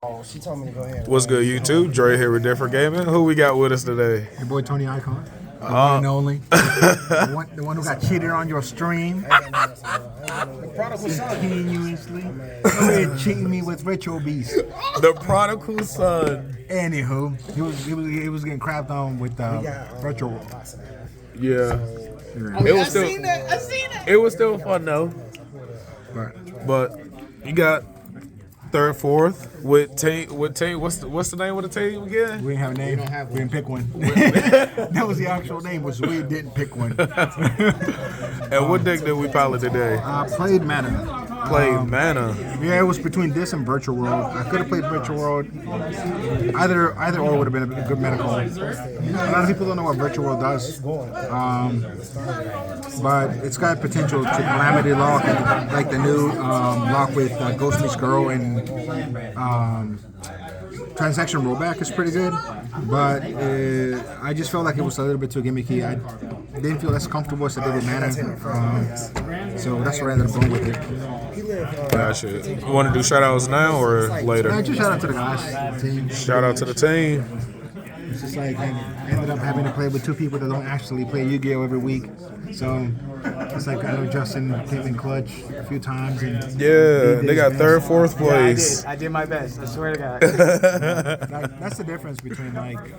Oh, she told me to go ahead. What's good, YouTube? Dre here with Different Gaming. Who we got with us today? Your boy TonyIcon, the one and only, the one who got cheated on your stream. The prodigal son. Continuously. You're cheating me with Retro Beast. The prodigal son. Anywho, he was getting crapped on with Retro World. Yeah. It was still. I seen it. It was still fun though. Right. But you got third, fourth with team. What's the name of the team again? We didn't have a name. We didn't pick one. That was the actual name. Was we didn't pick one. And what deck did we pilot today? Played Mana. Played Mana. Yeah, it was between this and Virtual World. I could have played Virtual World. Either or would have been a good mana call. A lot of people don't know what Virtual World does. But it's got potential to Calamity Lock, like the new lock with Ghost Meets Girl and Transaction Rollback is pretty good. But I just felt like it was a little bit too gimmicky. I didn't feel as comfortable as I did with Mana. So that's where I ended up going with it. Gotcha. You want to do shoutouts now or later? Just shout out to the guys, the team. Shout out to the team. It's just like I ended up having to play with two people that don't actually play Yu-Gi-Oh! Every week. So it's like I know Justin came in clutch a few times. And Yeah, they got third, fourth place. Yeah, I did my best. I swear to God. That's the difference between like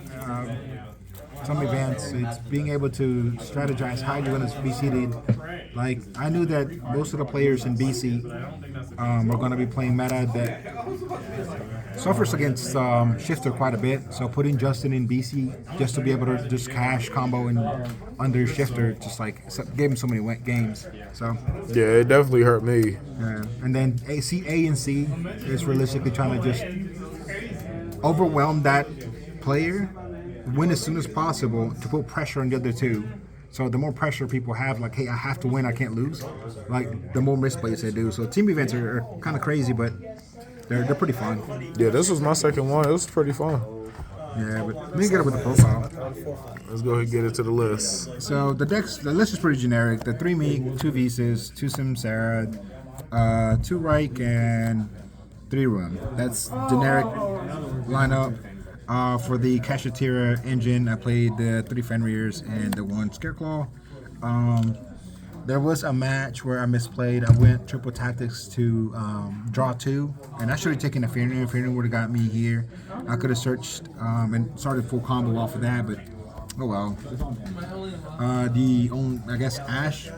some events. It's being able to strategize how you're going to be seated. Like I knew that most of the players in BC are going to be playing meta that suffers against Shifter quite a bit. So putting Justin in BC just to be able to just cash combo and under Shifter just like gave him so many games. So Yeah, it definitely hurt me. and then A and C is realistically trying to just overwhelm that player, win as soon as possible to put pressure on the other two. So the more pressure people have, like, hey, I have to win, I can't lose, like the more misplays they do. So team events are kind of crazy, but they're pretty fun. Yeah, this was my second one. It was pretty fun. Yeah, but let me get up with the profile. Let's go ahead and get into the list. So the list is pretty generic. The 3 Meek, 2 Visas, 2 Samsara, 2 Reich, and 3 Rum. That's generic lineup. For the Kashatira engine, I played the 3 Fenriers and the 1 Scareclaw. There was a match where I misplayed. I went triple tactics to draw 2, and I should have taken a Fenrir. Fenrir would have got me here. I could have searched and started full combo off of that, but oh well. I guess Ash.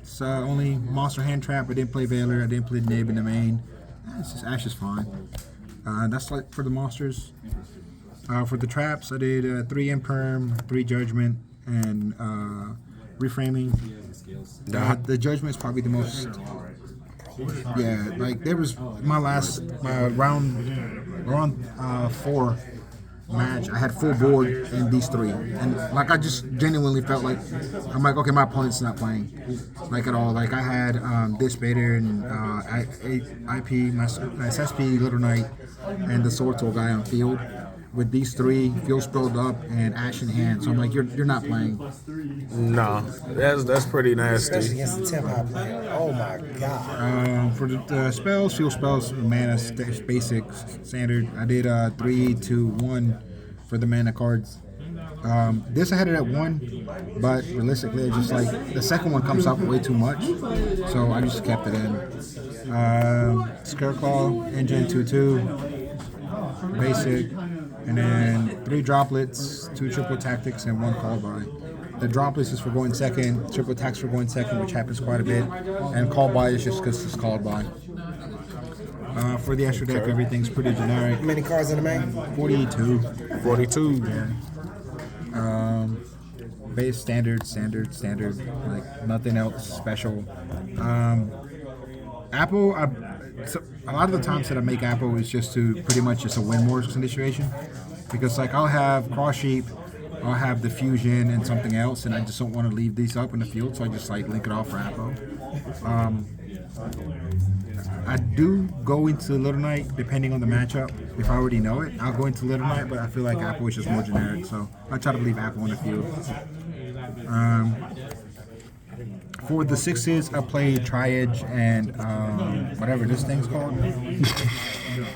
It's only monster hand trap. I didn't play Valor. I didn't play Nib in the main. It's just Ash is fine. That's like for the monsters. For the traps, I did 3 Imperm, 3 Judgment, and Reframing. The Judgment is probably the most. Yeah, like there was my round 4 match. I had full board in these 3, and like I just genuinely felt like I'm like, okay, my opponent's not playing like at all. Like I had this Bader and IP, my SSP Little Knight, and the Sword Soul guy on field. With these 3, Fuel Spilled Up, and Ash in hand. So I'm like, you're not playing. No, that's pretty nasty. Especially against the temp hop player. Oh my god. For the spells, Fuel Spells, mana, basic, standard. I did 3, 2, 1 for the mana cards. This I had it at 1, but realistically, it's just like the second one comes up way too much. So I just kept it in. Scareclaw, engine 2/2, basic. And then 3 droplets, 2 triple tactics, and 1 call by. The droplets is for going second, triple tactics for going second, which happens quite a bit, and call by is just because it's called by. For the extra deck, everything's pretty generic. How many cards in the main? 42. 42. Yeah. Base standard, like nothing else special. Apple, so a lot of the times that I make Apple is just to pretty much just a win more situation, because like I'll have Cross Sheep, I'll have the Fusion and something else, and I just don't want to leave these up in the field, so I just like link it off for Apple. I do go into Little Knight depending on the matchup. If I already know it, I'll go into Little Knight, but I feel like Apple is just more generic, so I try to leave Apple on the field. For the 6s, I played Triage and whatever this thing's called.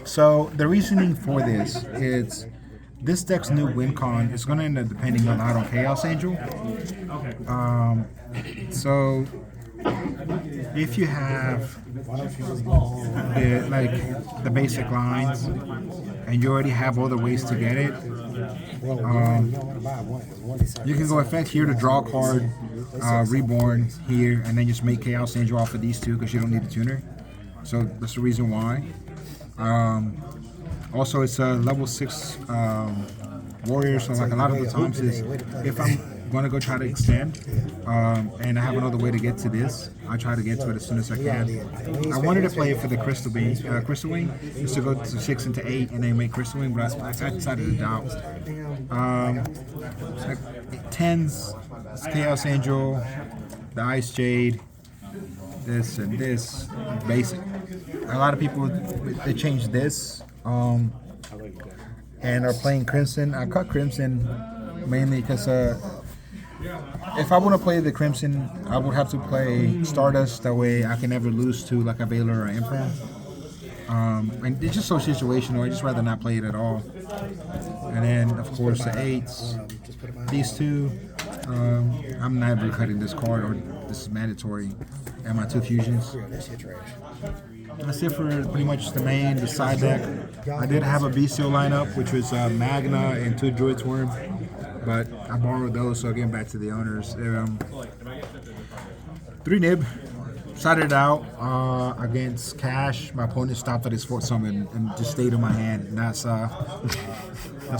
So the reasoning for this is this deck's new win con is going to end up depending a lot on Chaos Angel. So if you have the basic lines and you already have all the ways to get it, you can go effect here to draw a card, reborn here, and then just make Chaos Angel off of these two because you don't need a tuner. So that's the reason why. Also, it's a level 6 warrior, so like a lot of the times is if I'm gonna go try to extend and I have another way to get to this, I try to get to it as soon as I can. I wanted to play it for the Crystal Wing, just to go to 6 into 8 and then make Crystal Wing, but I decided to doubt. Like 10s, Chaos Angel, the Ice Jade, this and this, basic. A lot of people, they changed this and are playing Crimson. I cut Crimson mainly because if I want to play the Crimson, I would have to play Stardust. That way I can never lose to like a Valor or Emperor. And it's just so situational. I just rather not play it at all. And then of course the 8s, these two. I'm never cutting this card, or this is mandatory. And my 2 fusions. That's it for pretty much the main, the side deck. I did have a bestial lineup, which was Magna and 2 Druid's Worm, but I borrowed those, so getting back to the owners. 3 Nib, started it out against Cash. My opponent stopped at his 4th summon and just stayed in my hand. And that's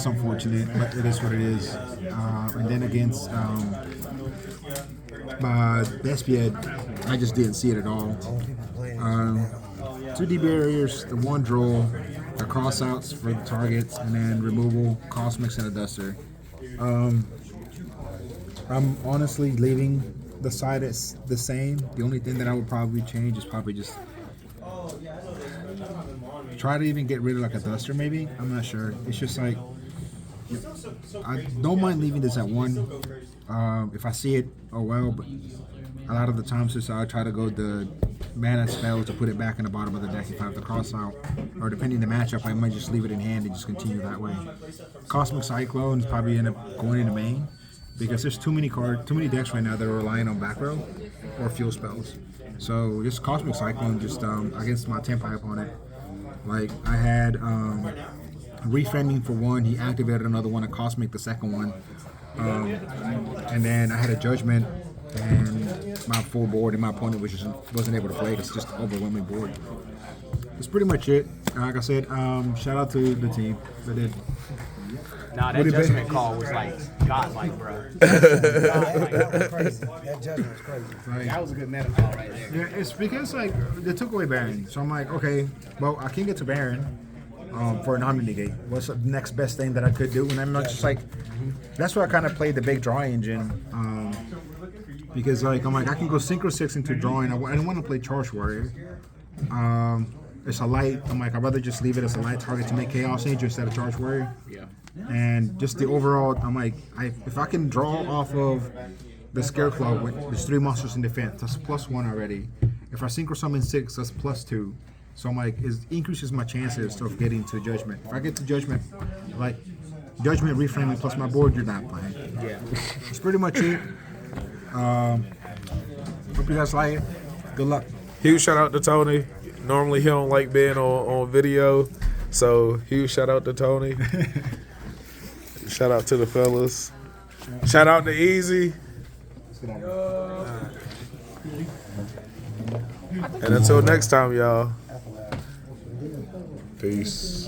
unfortunate, but it is what it is. And then against my Despiad, I just didn't see it at all. 2 D barriers, the 1 draw, the crossouts for the targets, and then removal, Cosmics, and a Duster. I'm honestly leaving the side as the same. The only thing that I would probably change is probably just try to even get rid of like a Duster maybe. I'm not sure. It's just like, I don't mind leaving this at 1. If I see it, oh well, but a lot of the times just I try to go the mana spells to put it back in the bottom of the deck if I have to cross out, or depending on the matchup, I might just leave it in hand and just continue that way. Cosmic Cyclone is probably end up going into main because there's too many decks right now that are relying on back row or fuel spells. So just Cosmic Cyclone just against my Tempai opponent. Like I had reframing for 1, he activated another one, a Cosmic the second one, and then I had a Judgment and my full board, and my opponent wasn't able to play because it's just an overwhelming board. That's pretty much it. Like I said, shout out to the team that did. Nah, that judgment call was like godlike, bro. That was crazy. That judgment was crazy. That was a good meta call right there. Yeah, it's because like they took away Baron, so I'm like, okay, well I can't get to Baron for an omni-negate. What's the next best thing that I could do? And I'm just like, that's why I kind of played the big draw engine. Because like I'm like I can go Synchro 6 into drawing. I don't want to play Charge Warrior. It's a light. I'm like I'd rather just leave it as a light target to make Chaos Angel instead of Charge Warrior. Yeah. And just the overall, I'm like if I can draw off of the Scarecrow, there's 3 monsters in defense. That's +1 already. If I Synchro summon 6, that's +2. So I'm like it increases my chances of getting to Judgment. If I get to Judgment, like Judgment reframing plus my board, you're not playing. Yeah. That's pretty much it. Hope you guys like it. Good luck. Huge shout out to Tony. Normally he don't like being on video, so huge shout out to Tony. Shout out to the fellas. Shout out to Easy. And until next time, y'all. Peace.